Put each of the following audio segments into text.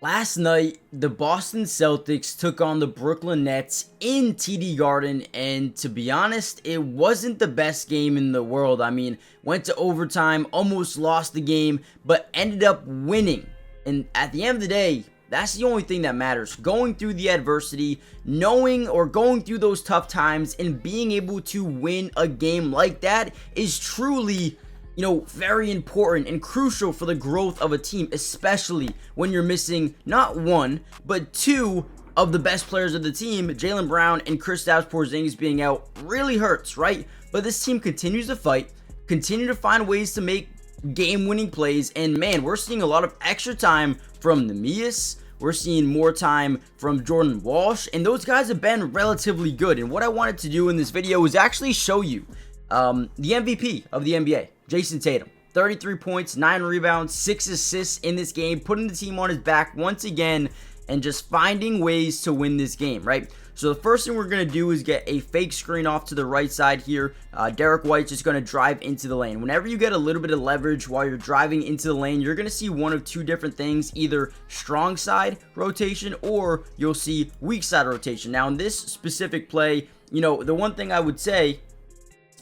Last night, the Boston Celtics took on the Brooklyn Nets in TD Garden, and to be honest, it wasn't the best game in the world. I mean, went to overtime, almost lost the game, but ended up winning. And at the end of the day, that's the only thing that matters. Going through the adversity, knowing or going through those tough times, and being able to win a game like that is truly very important and crucial for the growth of a team, especially when you're missing not one, but two of the best players of the team. Jaylen Brown and Kristaps Porzingis being out really hurts, right? But this team continues to fight, continue to find ways to make game-winning plays, and man, we're seeing a lot of extra time from Neemias. We're seeing more time from Jordan Walsh, and those guys have been relatively good. And what I wanted to do in this video is actually show you the MVP of the NBA, Jayson Tatum. 33 points, 9 rebounds, 6 assists in this game, putting the team on his back once again and just finding ways to win this game, right? So the first thing we're going to do is get a fake screen off to the right side here. Derek White's just going to drive into the lane. Whenever you get a little bit of leverage while you're driving into the lane, you're going to see one of two different things, either strong side rotation or you'll see weak side rotation. Now in this specific play, the one thing I would say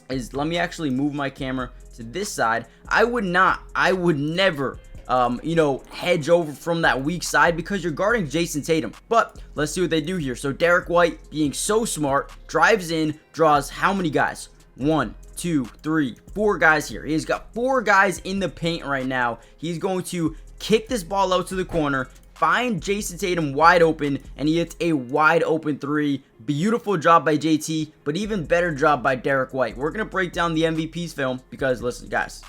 is, let me actually move my camera to this side. I would never hedge over from that weak side because you're guarding Jayson Tatum. But let's see what they do here. So Derek White, being so smart, drives in, draws how many guys? 1, 2, 3, 4 guys here. He's got 4 guys in the paint right now. He's going to kick this ball out to the corner, find Jayson Tatum wide open, and he hits a wide open 3. Beautiful job by JT, but even better job by Derek White. We're going to break down the MVP's film because, listen, guys,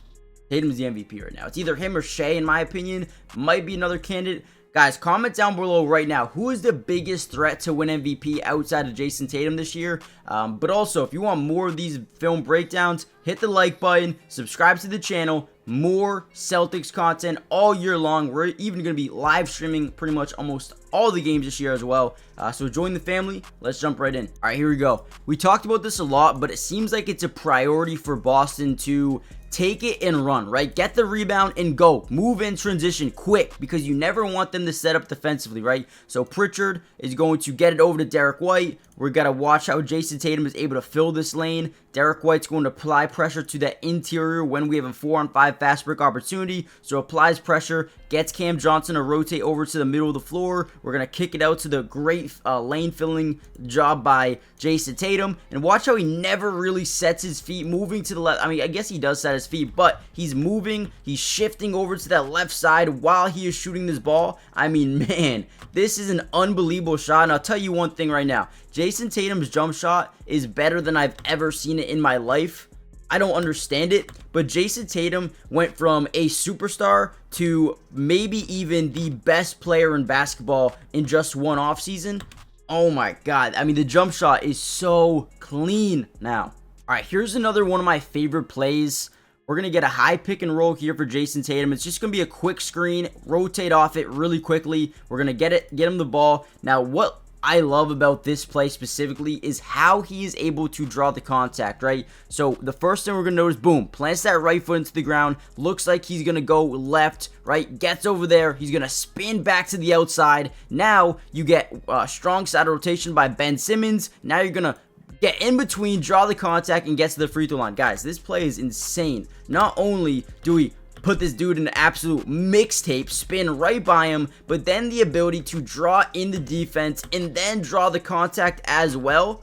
Tatum's the MVP right now. It's either him or Shea, in my opinion. Might be another candidate. Guys, comment down below right now, who is the biggest threat to win MVP outside of Jayson Tatum this year? But also, if you want more of these film breakdowns, hit the like button, subscribe to the channel. More Celtics content all year long. We're even going to be live streaming pretty much almost all the games this year as well. So join the family. Let's jump right in. All right, here we go. We talked about this a lot, but it seems like it's a priority for Boston to take it and run, right? Get the rebound and go. Move in transition quick because you never want them to set up defensively, right? So Pritchard is going to get it over to Derek White. We're going to watch how Jayson Tatum is able to fill this lane. Derek White's going to apply pressure to that interior when we have a 4-on-5 fast break opportunity. So applies pressure, gets Cam Johnson to rotate over to the middle of the floor. We're going to kick it out to the great lane filling job by Jayson Tatum. And watch how he never really sets his feet, moving to the left. I mean, I guess he does set his feet, but he's moving, he's shifting over to that left side while he is shooting this ball. I mean, man, this is an unbelievable shot. And I'll tell you one thing right now. Jayson Tatum's jump shot is better than I've ever seen it in my life. I don't understand it, but Jayson Tatum went from a superstar to maybe even the best player in basketball in just one offseason. Oh my God. I mean, the jump shot is so clean now. All right, here's another one of my favorite plays. We're going to get a high pick and roll here for Jayson Tatum. It's just going to be a quick screen, rotate off it really quickly. We're going to get him the ball. Now, what I love about this play specifically is how he is able to draw the contact, right? So the first thing we're going to notice, boom, plants that right foot into the ground. Looks like he's going to go left, right? Gets over there. He's going to spin back to the outside. Now you get strong side rotation by Ben Simmons. Now you're going to get in between, draw the contact, and get to the free throw line. Guys, this play is insane. Not only do we put this dude in an absolute mixtape, spin right by him, but then the ability to draw in the defense and then draw the contact as well.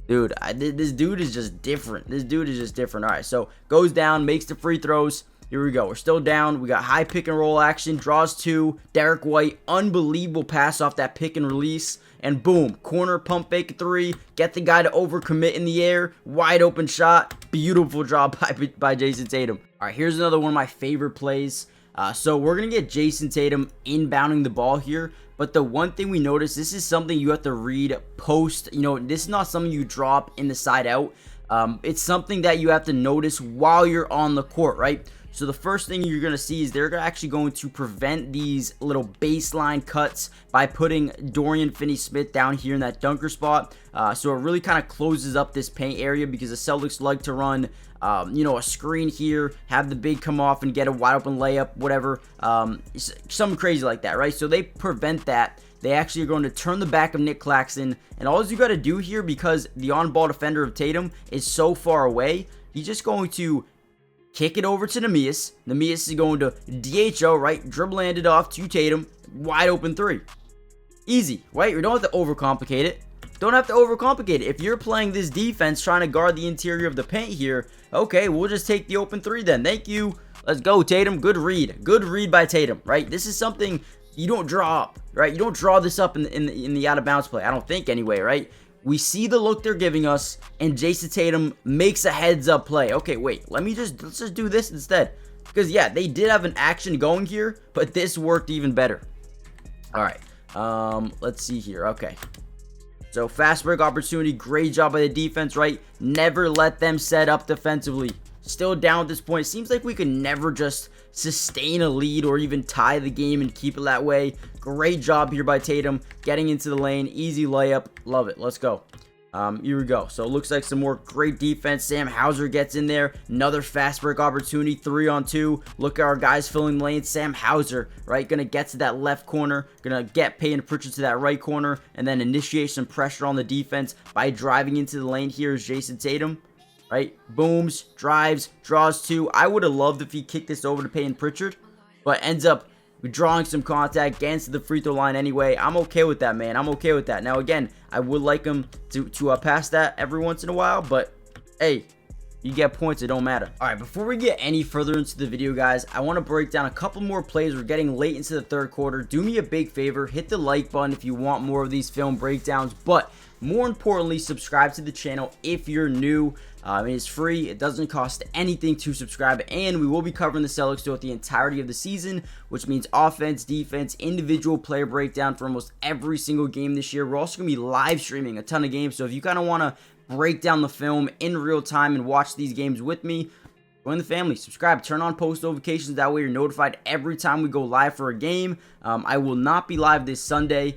Dude, this dude is just different. This dude is just different. All right, so goes down, makes the free throws. Here we go. We're still down. We got high pick and roll action. Draws 2. Derek White, unbelievable pass off that pick and release. And boom, corner pump fake 3. Get the guy to overcommit in the air. Wide open shot. Beautiful job by Jayson Tatum. All right, here's another one of my favorite plays. So we're going to get Jayson Tatum inbounding the ball here. But the one thing we notice, this is something you have to read post. This is not something you drop in the side out. It's something that you have to notice while you're on the court, right? So the first thing you're going to see is they're actually going to prevent these little baseline cuts by putting Dorian Finney-Smith down here in that dunker spot. So it really kind of closes up this paint area because the Celtics like to run a screen here, have the big come off and get a wide open layup, whatever, something crazy like that, right? So they prevent that. They actually are going to turn the back of Nick Claxton, and all you got to do here, because the on-ball defender of Tatum is so far away, he's just going to kick it over to Neemias. Neemias is going to DHO, right? Dribble handed off to Tatum, wide open three. Easy, right? You don't have to overcomplicate it. Don't have to overcomplicate it. If you're playing this defense trying to guard the interior of the paint here, okay, we'll just take the open three then. Thank you. Let's go, Tatum. Good read. Good read by Tatum, right? This is something you don't draw up, right? You don't draw this up in the out of bounds play. I don't think anyway, right? We see the look they're giving us, and Jayson Tatum makes a heads up play. Okay, wait. Let's just do this instead. Because yeah, they did have an action going here, but this worked even better. All right. Let's see here. Okay. So fast break opportunity, great job by the defense, right? Never let them set up defensively. Still down at this point. Seems like we could never just sustain a lead or even tie the game and keep it that way. Great job here by Tatum, getting into the lane, easy layup, love it. Let's go. Here we go. So it looks like some more great defense. Sam Hauser gets in there. Another fast break opportunity, 3-on-2. Look at our guys filling the lane. Sam Hauser, right? Gonna get to that left corner. Gonna get Payton Pritchard to that right corner. And then initiate some pressure on the defense by driving into the lane. Here is Jayson Tatum, right? Booms, drives, draws two. I would have loved if he kicked this over to Payton Pritchard, but ends up drawing some contact, gets to the free throw line anyway. I'm okay with that, man. I'm okay with that. Now, again, I would like him to pass that every once in a while, but hey, you get points, it don't matter. All right, before we get any further into the video, guys, I want to break down a couple more plays. We're getting late into the third quarter. Do me a big favor, hit the like button if you want more of these film breakdowns, but more importantly, subscribe to the channel if you're new. It is free. It doesn't cost anything to subscribe, and we will be covering the Celtics throughout the entirety of the season, which means offense, defense, individual player breakdown for almost every single game this year. We're also going to be live streaming a ton of games, so if you kind of want to break down the film in real time and watch these games with me, join the family, subscribe, turn on post notifications. That way you're notified every time we go live for a game. I will not be live this Sunday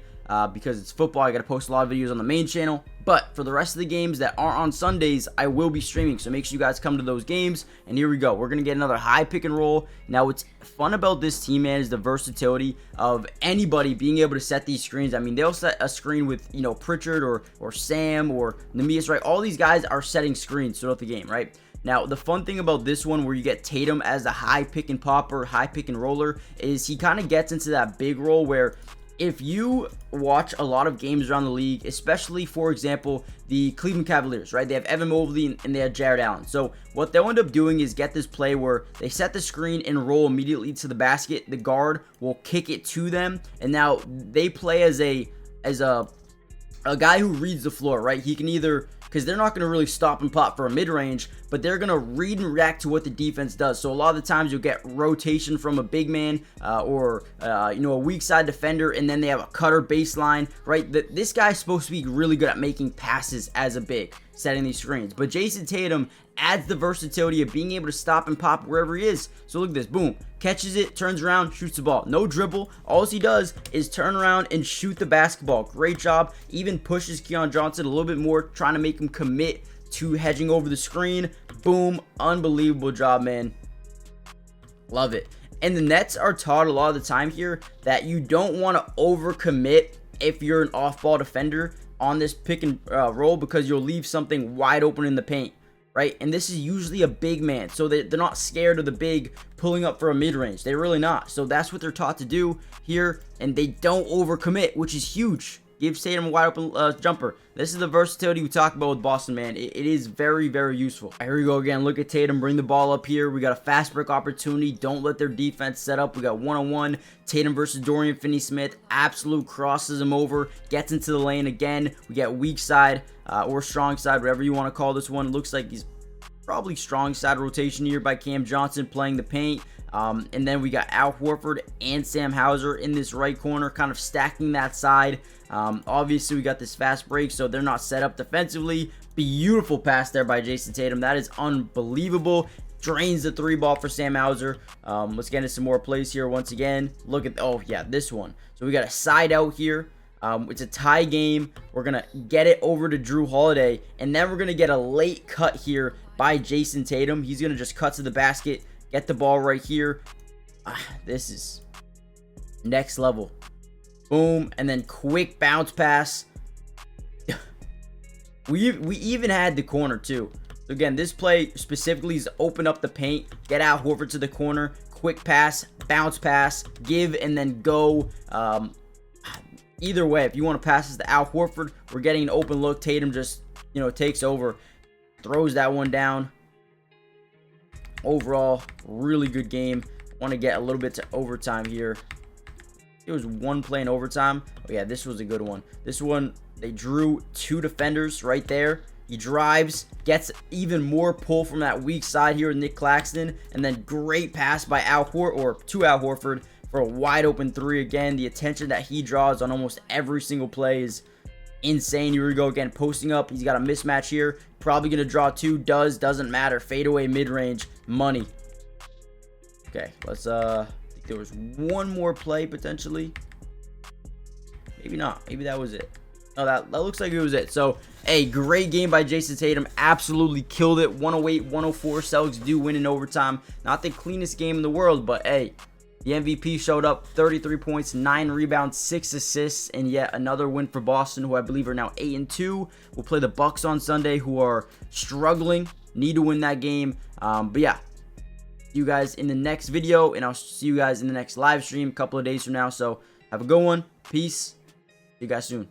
because it's football. I got to post a lot of videos on the main channel. But for the rest of the games that aren't on Sundays, I will be streaming. So make sure you guys come to those games. And here we go. We're going to get another high pick and roll. Now, what's fun about this team, man, is the versatility of anybody being able to set these screens. I mean, they'll set a screen with, Pritchard or Sam or Neemias, right? All these guys are setting screens throughout the game, right? Now, the fun thing about this one where you get Tatum as the high pick and popper, high pick and roller, is he kind of gets into that big role where if you watch a lot of games around the league, especially, for example, the Cleveland Cavaliers, right? They have Evan Mobley and they have Jared Allen. So what they'll end up doing is get this play where they set the screen and roll immediately to the basket. The guard will kick it to them, and now they play as a guy who reads the floor, right? He can either, because they're not going to really stop and pop for a mid-range, but they're going to read and react to what the defense does. So a lot of the times you'll get rotation from a big man or a weak side defender, and then they have a cutter baseline, right? This guy's supposed to be really good at making passes as a big, setting these screens. But Jayson Tatum adds the versatility of being able to stop and pop wherever he is. So look at this, boom, catches it, turns around, shoots the ball. No dribble. All he does is turn around and shoot the basketball. Great job. Even pushes Keon Johnson a little bit more, trying to make him commit to hedging over the screen. Boom, unbelievable job, man. Love it. And the Nets are taught a lot of the time here that you don't want to overcommit if you're an off-ball defender on this pick and roll, because you'll leave something wide open in the paint, right? And this is usually a big man, so they're not scared of the big pulling up for a mid-range. They're really not. So that's what they're taught to do here, and they don't overcommit, which is huge. Gives Tatum a wide open jumper. This is the versatility we talk about with Boston, man. It is very, very useful. Here we go again. Look at Tatum bring the ball up here. We got a fast break opportunity. Don't let their defense set up. We got one-on-one. Tatum versus Dorian Finney-Smith. Absolute crosses him over. Gets into the lane again. We get weak side or strong side, whatever you want to call this one. Looks like he's probably strong side rotation here by Cam Johnson playing the paint. And then we got Al Horford and Sam Hauser in this right corner, kind of stacking that side. Obviously, we got this fast break, so they're not set up defensively. Beautiful pass there by Jayson Tatum. That is unbelievable. drains the 3-ball for Sam Hauser. Let's get into some more plays here once again. Look at, oh yeah, this one. So we got a side out here. It's a tie game. We're going to get it over to Drew Holiday, and then we're going to get a late cut here by Jayson Tatum. He's going to just cut to the basket, get the ball right here. This is next level. Boom, and then quick bounce pass. we even had the corner too. So again, this play specifically is open up the paint, get Al Horford to the corner, quick pass, bounce pass, give, and then go. Either way, if you want to pass this to Al Horford, we're getting an open look. Tatum just, takes over, throws that one down. Overall, really good game. Want to get a little bit to overtime here. It was one play in overtime. Oh yeah, this was a good one. This one, they drew 2 defenders right there. He drives, gets even more pull from that weak side here with Nick Claxton, and then great pass by Al Horford for a wide open 3. Again, the attention that he draws on almost every single play is insane. Here we go again, posting up. He's got a mismatch here. Probably gonna draw 2. Doesn't matter. Fadeaway mid-range, money. Okay, let's I think there was one more play potentially. Maybe not. Maybe that was it. No, that looks like it was it. So, a great game by Jayson Tatum. Absolutely killed it. 108-104. Celtics do win in overtime. Not the cleanest game in the world, but hey, the MVP showed up. 33 points, 9 rebounds, 6 assists, and yet another win for Boston, who I believe are now 8-2. We'll play the Bucks on Sunday, who are struggling. Need to win that game. But yeah, see you guys in the next video, and I'll see you guys in the next live stream a couple of days from now. So have a good one. Peace. See you guys soon.